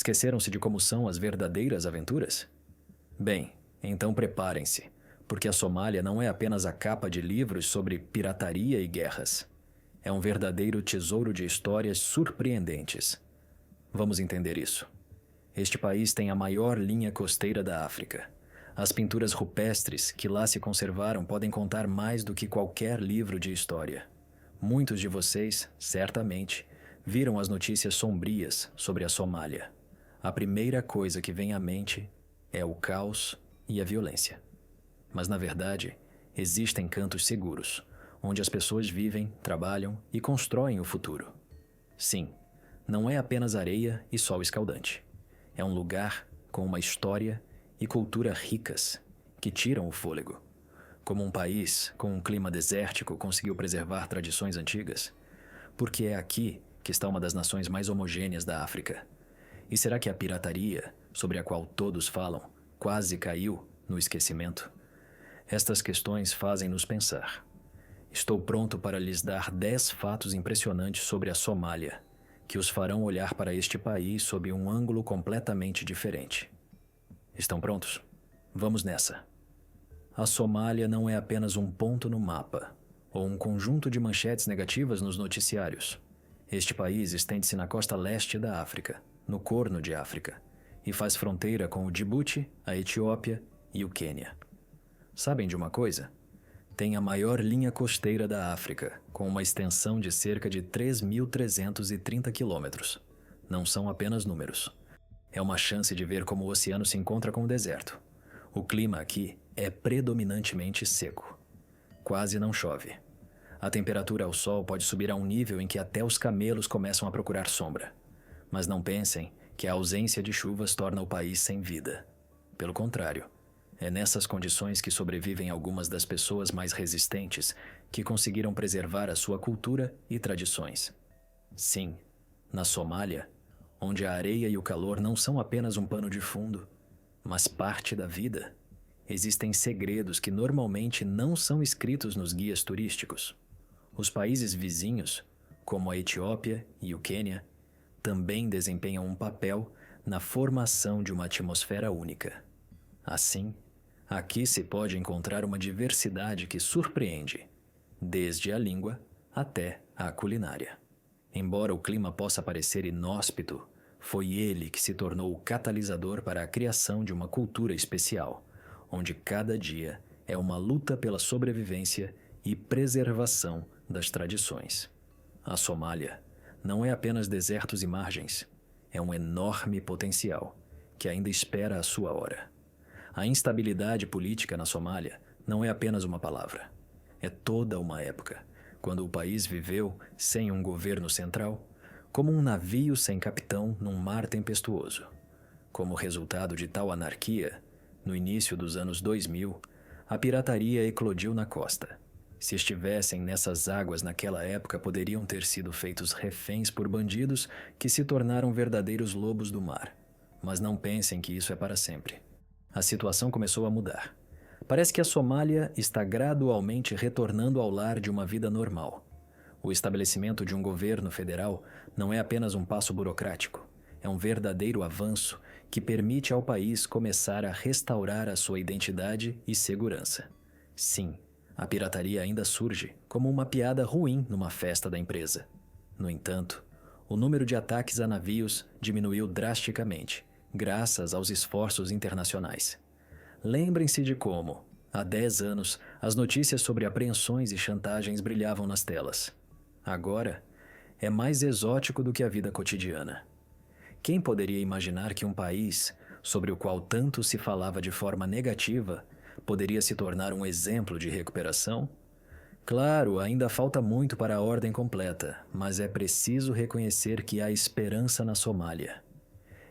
Esqueceram-se de como são as verdadeiras aventuras? Bem, então preparem-se, porque a Somália não é apenas a capa de livros sobre pirataria e guerras. É um verdadeiro tesouro de histórias surpreendentes. Vamos entender isso. Este país tem a maior linha costeira da África. As pinturas rupestres que lá se conservaram podem contar mais do que qualquer livro de história. Muitos de vocês, certamente, viram as notícias sombrias sobre a Somália. A primeira coisa que vem à mente é o caos e a violência. Mas, na verdade, existem cantos seguros, onde as pessoas vivem, trabalham e constroem o futuro. Sim, não é apenas areia e sol escaldante. É um lugar com uma história e cultura ricas que tiram o fôlego. Como um país com um clima desértico conseguiu preservar tradições antigas? Porque é aqui que está uma das nações mais homogêneas da África. E será que a pirataria, sobre a qual todos falam, quase caiu no esquecimento? Estas questões fazem-nos pensar. Estou pronto para lhes dar 10 fatos impressionantes sobre a Somália, que os farão olhar para este país sob um ângulo completamente diferente. Estão prontos? Vamos nessa. A Somália não é apenas um ponto no mapa, ou um conjunto de manchetes negativas nos noticiários. Este país estende-se na costa leste da África, no Corno de África, e faz fronteira com o Djibouti, a Etiópia e o Quênia. Sabem de uma coisa? Tem a maior linha costeira da África, com uma extensão de cerca de 3.330 quilômetros. Não são apenas números. É uma chance de ver como o oceano se encontra com o deserto. O clima aqui é predominantemente seco. Quase não chove. A temperatura ao sol pode subir a um nível em que até os camelos começam a procurar sombra. Mas não pensem que a ausência de chuvas torna o país sem vida. Pelo contrário, é nessas condições que sobrevivem algumas das pessoas mais resistentes que conseguiram preservar a sua cultura e tradições. Sim, na Somália, onde a areia e o calor não são apenas um pano de fundo, mas parte da vida, existem segredos que normalmente não são escritos nos guias turísticos. Os países vizinhos, como a Etiópia e o Quênia, também desempenham um papel na formação de uma atmosfera única. Assim, aqui se pode encontrar uma diversidade que surpreende, desde a língua até a culinária. Embora o clima possa parecer inóspito, foi ele que se tornou o catalisador para a criação de uma cultura especial, onde cada dia é uma luta pela sobrevivência e preservação das tradições. A Somália não é apenas desertos e margens, é um enorme potencial que ainda espera a sua hora. A instabilidade política na Somália não é apenas uma palavra, é toda uma época, quando o país viveu sem um governo central, como um navio sem capitão num mar tempestuoso. Como resultado de tal anarquia, no início dos anos 2000, a pirataria eclodiu na costa. Se estivessem nessas águas naquela época, poderiam ter sido feitos reféns por bandidos que se tornaram verdadeiros lobos do mar. Mas não pensem que isso é para sempre. A situação começou a mudar. Parece que a Somália está gradualmente retornando ao lar de uma vida normal. O estabelecimento de um governo federal não é apenas um passo burocrático, é um verdadeiro avanço que permite ao país começar a restaurar a sua identidade e segurança. Sim, a pirataria ainda surge como uma piada ruim numa festa da empresa. No entanto, o número de ataques a navios diminuiu drasticamente, graças aos esforços internacionais. Lembrem-se de como, há 10 anos, as notícias sobre apreensões e chantagens brilhavam nas telas. Agora, é mais exótico do que a vida cotidiana. Quem poderia imaginar que um país, sobre o qual tanto se falava de forma negativa, poderia se tornar um exemplo de recuperação? Claro, ainda falta muito para a ordem completa, mas é preciso reconhecer que há esperança na Somália.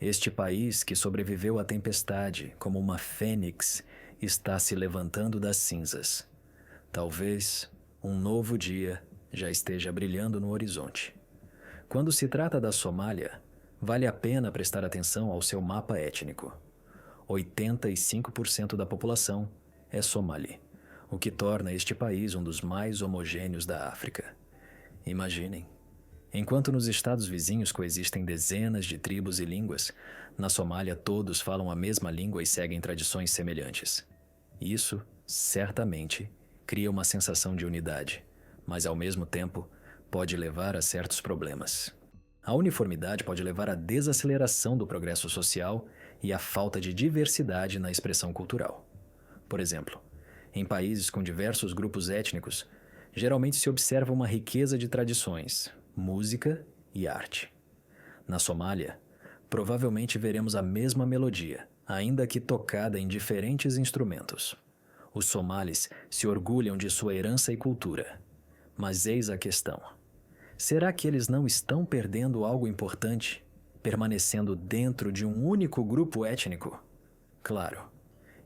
Este país, que sobreviveu à tempestade como uma fênix, está se levantando das cinzas. Talvez um novo dia já esteja brilhando no horizonte. Quando se trata da Somália, vale a pena prestar atenção ao seu mapa étnico. 85% da população é somali, o que torna este país um dos mais homogêneos da África. Imaginem, Enquanto nos estados vizinhos coexistem dezenas de tribos e línguas, na Somália todos falam a mesma língua e seguem tradições semelhantes. Isso, certamente, cria uma sensação de unidade, mas ao mesmo tempo pode levar a certos problemas. A uniformidade pode levar à desaceleração do progresso social e à falta de diversidade na expressão cultural. Por exemplo, em países com diversos grupos étnicos, geralmente se observa uma riqueza de tradições, música e arte. Na Somália, provavelmente veremos a mesma melodia, ainda que tocada em diferentes instrumentos. Os somalis se orgulham de sua herança e cultura. Mas eis a questão. Será que eles não estão perdendo algo importante, permanecendo dentro de um único grupo étnico? Claro,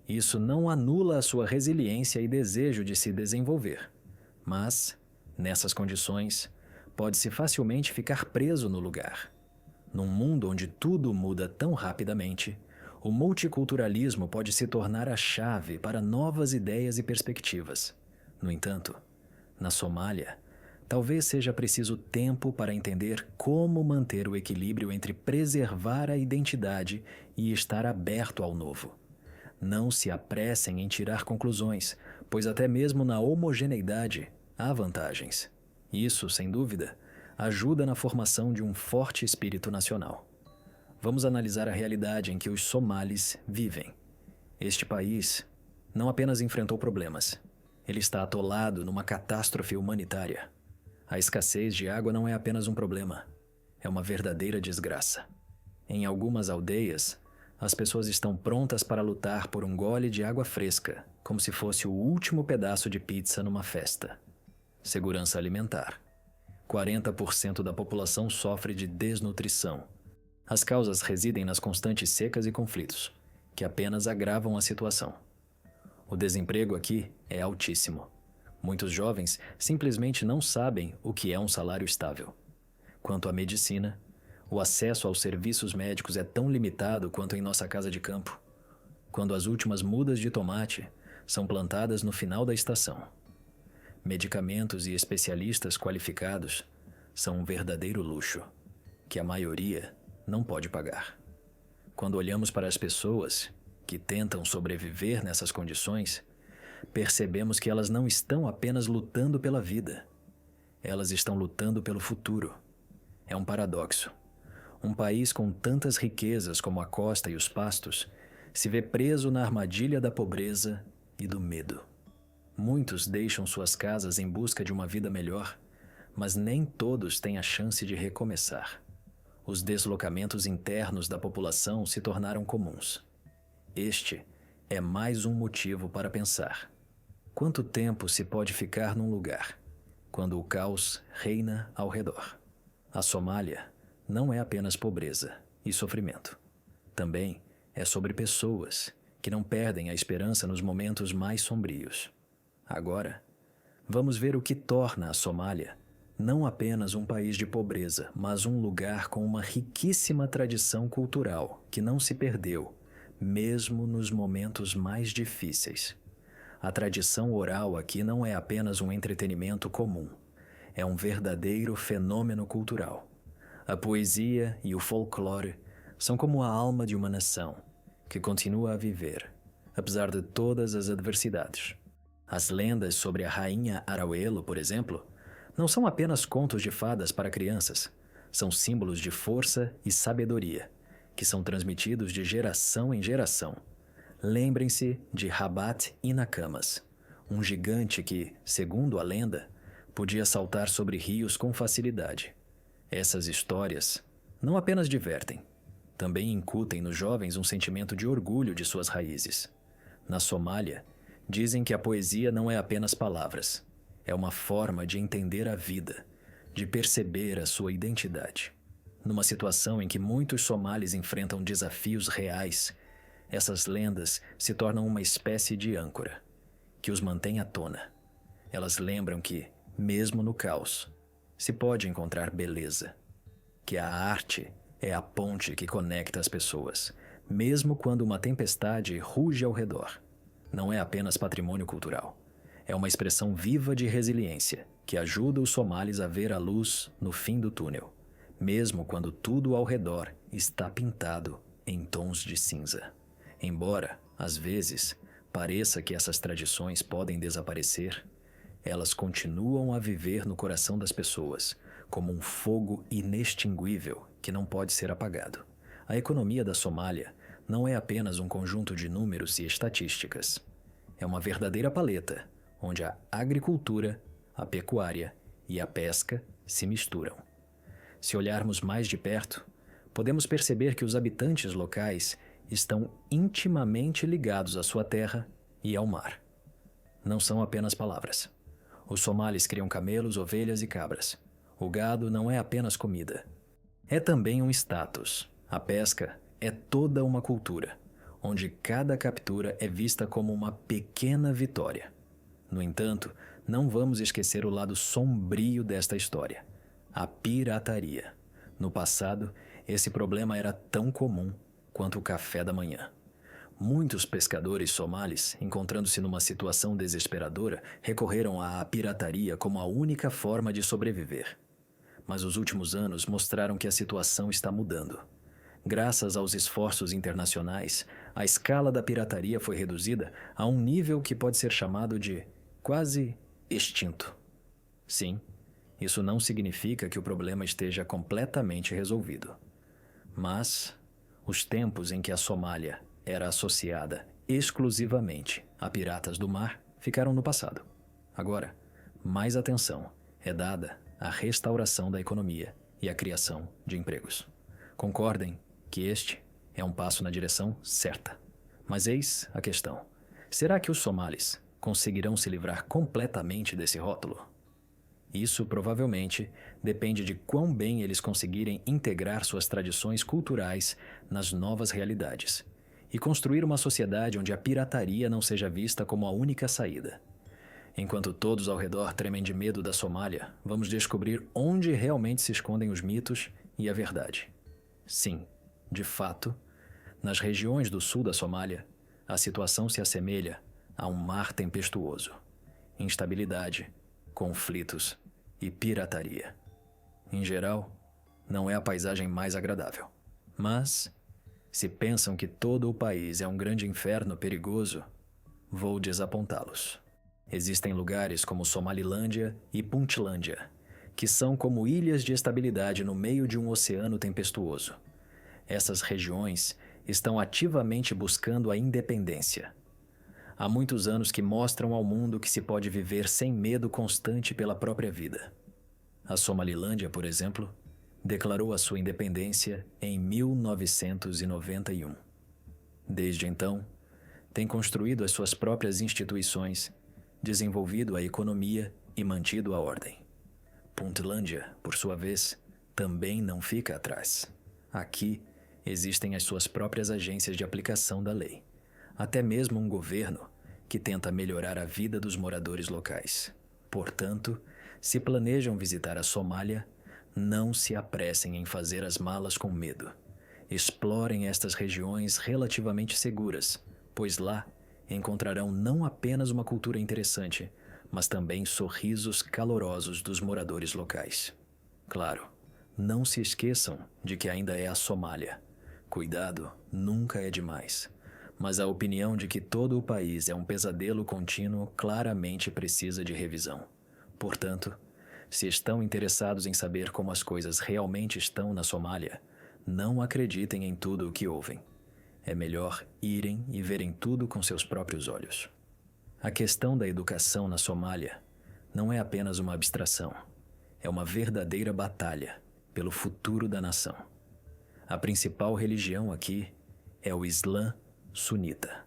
isso não anula a sua resiliência e desejo de se desenvolver. Mas, nessas condições, pode-se facilmente ficar preso no lugar. Num mundo onde tudo muda tão rapidamente, o multiculturalismo pode se tornar a chave para novas ideias e perspectivas. No entanto, na Somália, talvez seja preciso tempo para entender como manter o equilíbrio entre preservar a identidade e estar aberto ao novo. Não se apressem em tirar conclusões, pois até mesmo na homogeneidade há vantagens. Isso, sem dúvida, ajuda na formação de um forte espírito nacional. Vamos analisar a realidade em que os somalis vivem. Este país não apenas enfrentou problemas, ele está atolado numa catástrofe humanitária. A escassez de água não é apenas um problema, é uma verdadeira desgraça. Em algumas aldeias, as pessoas estão prontas para lutar por um gole de água fresca, como se fosse o último pedaço de pizza numa festa. Segurança alimentar. 40% da população sofre de desnutrição. As causas residem nas constantes secas e conflitos, que apenas agravam a situação. O desemprego aqui é altíssimo. Muitos jovens simplesmente não sabem o que é um salário estável. Quanto à medicina, o acesso aos serviços médicos é tão limitado quanto em nossa casa de campo, quando as últimas mudas de tomate são plantadas no final da estação. Medicamentos e especialistas qualificados são um verdadeiro luxo, que a maioria não pode pagar. Quando olhamos para as pessoas que tentam sobreviver nessas condições, percebemos que elas não estão apenas lutando pela vida, elas estão lutando pelo futuro. É um paradoxo. Um país com tantas riquezas como a costa e os pastos se vê preso na armadilha da pobreza e do medo. Muitos deixam suas casas em busca de uma vida melhor, mas nem todos têm a chance de recomeçar. Os deslocamentos internos da população se tornaram comuns. Este é mais um motivo para pensar. Quanto tempo se pode ficar num lugar, quando o caos reina ao redor? A Somália não é apenas pobreza e sofrimento. Também é sobre pessoas que não perdem a esperança nos momentos mais sombrios. Agora, vamos ver o que torna a Somália não apenas um país de pobreza, mas um lugar com uma riquíssima tradição cultural que não se perdeu, mesmo nos momentos mais difíceis. A tradição oral aqui não é apenas um entretenimento comum, é um verdadeiro fenômeno cultural. A poesia e o folclore são como a alma de uma nação, que continua a viver, apesar de todas as adversidades. As lendas sobre a rainha Arauelo, por exemplo, não são apenas contos de fadas para crianças, são símbolos de força e sabedoria, que são transmitidos de geração em geração. Lembrem-se de Rabat Inakamas, um gigante que, segundo a lenda, podia saltar sobre rios com facilidade. Essas histórias não apenas divertem, também incutem nos jovens um sentimento de orgulho de suas raízes. Na Somália, dizem que a poesia não é apenas palavras, é uma forma de entender a vida, de perceber a sua identidade. Numa situação em que muitos somalis enfrentam desafios reais, essas lendas se tornam uma espécie de âncora, que os mantém à tona. Elas lembram que, mesmo no caos, se pode encontrar beleza, que a arte é a ponte que conecta as pessoas, mesmo quando uma tempestade ruge ao redor. Não é apenas patrimônio cultural, É uma expressão viva de resiliência que ajuda os somalis a ver a luz no fim do túnel, mesmo quando tudo ao redor está pintado em tons de cinza. Embora, às vezes, pareça que essas tradições podem desaparecer, elas continuam a viver no coração das pessoas, como um fogo inextinguível que não pode ser apagado. A economia da Somália não é apenas um conjunto de números e estatísticas. É uma verdadeira paleta, onde a agricultura, a pecuária e a pesca se misturam. Se olharmos mais de perto, podemos perceber que os habitantes locais estão intimamente ligados à sua terra e ao mar. Não são apenas palavras. Os somalis criam camelos, ovelhas e cabras. O gado não é apenas comida. É também um status. A pesca é toda uma cultura, onde cada captura é vista como uma pequena vitória. No entanto, não vamos esquecer o lado sombrio desta história: a pirataria. No passado, esse problema era tão comum quanto o café da manhã. Muitos pescadores somalis, encontrando-se numa situação desesperadora, recorreram à pirataria como a única forma de sobreviver. Mas os últimos anos mostraram que a situação está mudando. Graças aos esforços internacionais, a escala da pirataria foi reduzida a um nível que pode ser chamado de quase extinto. Sim, isso não significa que o problema esteja completamente resolvido. Mas os tempos em que a Somália era associada exclusivamente a piratas do mar ficaram no passado. Agora, mais atenção é dada à restauração da economia e à criação de empregos. Concordem que este é um passo na direção certa. Mas eis a questão: será que os somalis conseguirão se livrar completamente desse rótulo? Isso provavelmente depende de quão bem eles conseguirem integrar suas tradições culturais nas novas realidades e construir uma sociedade onde a pirataria não seja vista como a única saída. Enquanto todos ao redor tremem de medo da Somália, vamos descobrir onde realmente se escondem os mitos e a verdade. Sim, de fato, nas regiões do sul da Somália, a situação se assemelha a um mar tempestuoso. Instabilidade, conflitos e pirataria. Em geral, não é a paisagem mais agradável. Mas, se pensam que todo o país é um grande inferno perigoso, vou desapontá-los. Existem lugares como Somalilândia e Puntlândia, que são como ilhas de estabilidade no meio de um oceano tempestuoso. Essas regiões estão ativamente buscando a independência. Há muitos anos que mostram ao mundo que se pode viver sem medo constante pela própria vida. A Somalilândia, por exemplo, declarou a sua independência em 1991. Desde então, tem construído as suas próprias instituições, desenvolvido a economia e mantido a ordem. Puntlândia, por sua vez, também não fica atrás. Aqui existem as suas próprias agências de aplicação da lei, até mesmo um governo que tenta melhorar a vida dos moradores locais. Portanto, se planejam visitar a Somália, não se apressem em fazer as malas com medo. Explorem estas regiões relativamente seguras, pois lá encontrarão não apenas uma cultura interessante, mas também sorrisos calorosos dos moradores locais. Claro, não se esqueçam de que ainda é a Somália. Cuidado nunca é demais. Mas a opinião de que todo o país é um pesadelo contínuo claramente precisa de revisão. Portanto, se estão interessados em saber como as coisas realmente estão na Somália, não acreditem em tudo o que ouvem. É melhor irem e verem tudo com seus próprios olhos. A questão da educação na Somália não é apenas uma abstração. É uma verdadeira batalha pelo futuro da nação. A principal religião aqui é o Islã sunita.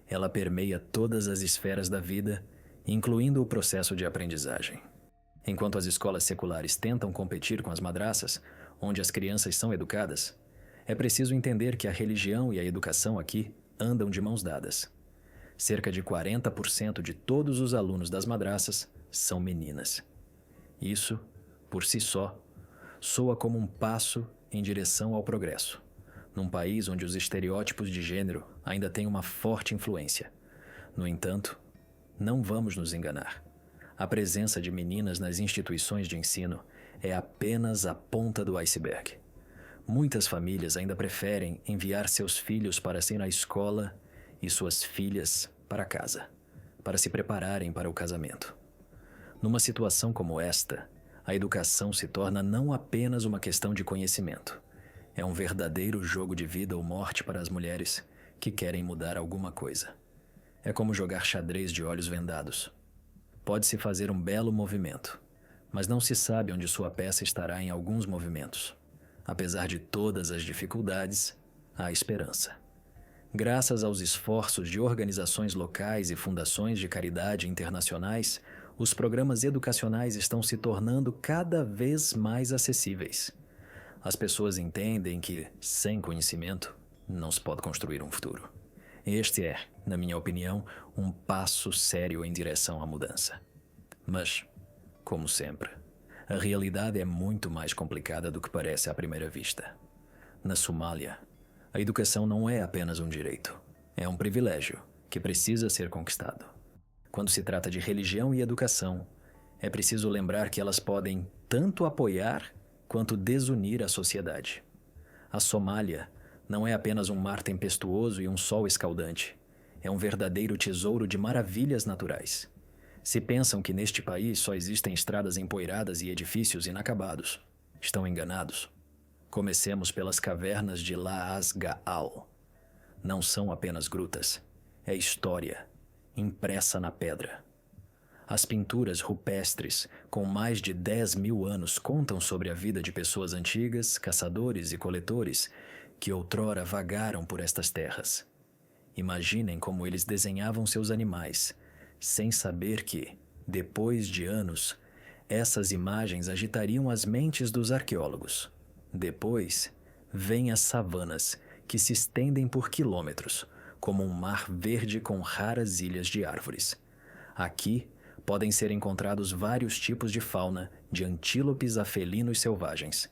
Ela permeia todas as esferas da vida, incluindo o processo de aprendizagem. Enquanto as escolas seculares tentam competir com as madraças, onde as crianças são educadas, é preciso entender que a religião e a educação aqui andam de mãos dadas. Cerca de 40% de todos os alunos das madraças são meninas. Isso, por si só, soa como um passo em direção ao progresso, num país onde os estereótipos de gênero ainda têm uma forte influência. No entanto, Não vamos nos enganar. A presença de meninas nas instituições de ensino é apenas a ponta do iceberg. Muitas famílias ainda preferem enviar seus filhos para ir à escola e suas filhas para casa, para se prepararem para o casamento. Numa situação como esta, a educação se torna não apenas uma questão de conhecimento. É um verdadeiro jogo de vida ou morte para as mulheres que querem mudar alguma coisa. É como jogar xadrez de olhos vendados. Pode-se fazer um belo movimento, mas não se sabe onde sua peça estará em alguns movimentos. Apesar de todas as dificuldades, há esperança. Graças aos esforços de organizações locais e fundações de caridade internacionais, os programas educacionais estão se tornando cada vez mais acessíveis. As pessoas entendem que, sem conhecimento, não se pode construir um futuro. Este é, na minha opinião, um passo sério em direção à mudança. Mas, como sempre, a realidade é muito mais complicada do que parece à primeira vista. Na Somália, a educação não é apenas um direito, é um privilégio que precisa ser conquistado. Quando se trata de religião e educação, é preciso lembrar que elas podem tanto apoiar quanto desunir a sociedade. A Somália não é apenas um mar tempestuoso e um sol escaldante. É um verdadeiro tesouro de maravilhas naturais. Se pensam que neste país só existem estradas empoeiradas e edifícios inacabados, estão enganados. Comecemos pelas cavernas de Laas-Gaal. Não são apenas grutas, é história, impressa na pedra. As pinturas rupestres, com mais de 10.000 anos, contam sobre a vida de pessoas antigas, caçadores e coletores, que outrora vagaram por estas terras. Imaginem como eles desenhavam seus animais, sem saber que, depois de anos, essas imagens agitariam as mentes dos arqueólogos. Depois, vêm as savanas, que se estendem por quilômetros, como um mar verde com raras ilhas de árvores. Aqui, podem ser encontrados vários tipos de fauna, de antílopes a felinos selvagens.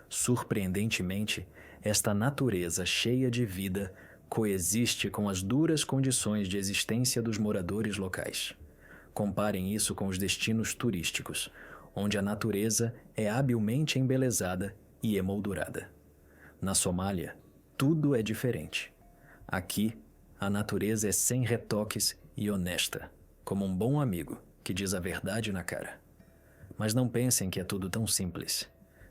Surpreendentemente, esta natureza cheia de vida coexiste com as duras condições de existência dos moradores locais. Comparem isso com os destinos turísticos, onde a natureza é habilmente embelezada e emoldurada. Na Somália, tudo é diferente. Aqui, a natureza é sem retoques e honesta, como um bom amigo que diz a verdade na cara. Mas não pensem que é tudo tão simples.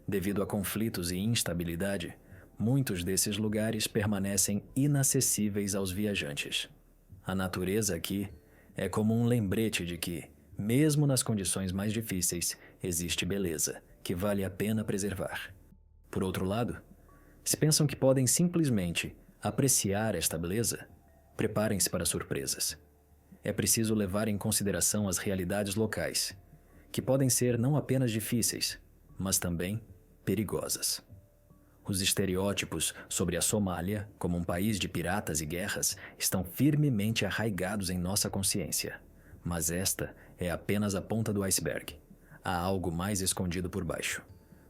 Devido a conflitos e instabilidade, muitos desses lugares permanecem inacessíveis aos viajantes. A natureza aqui é como um lembrete de que, mesmo nas condições mais difíceis, existe beleza que vale a pena preservar. Por outro lado, se pensam que podem simplesmente apreciar esta beleza, preparem-se para surpresas. É preciso levar em consideração as realidades locais, que podem ser não apenas difíceis, mas também perigosas. Os estereótipos sobre a Somália como um país de piratas e guerras estão firmemente arraigados em nossa consciência. Mas esta é apenas a ponta do iceberg. Há algo mais escondido por baixo.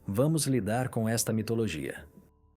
Vamos lidar com esta mitologia.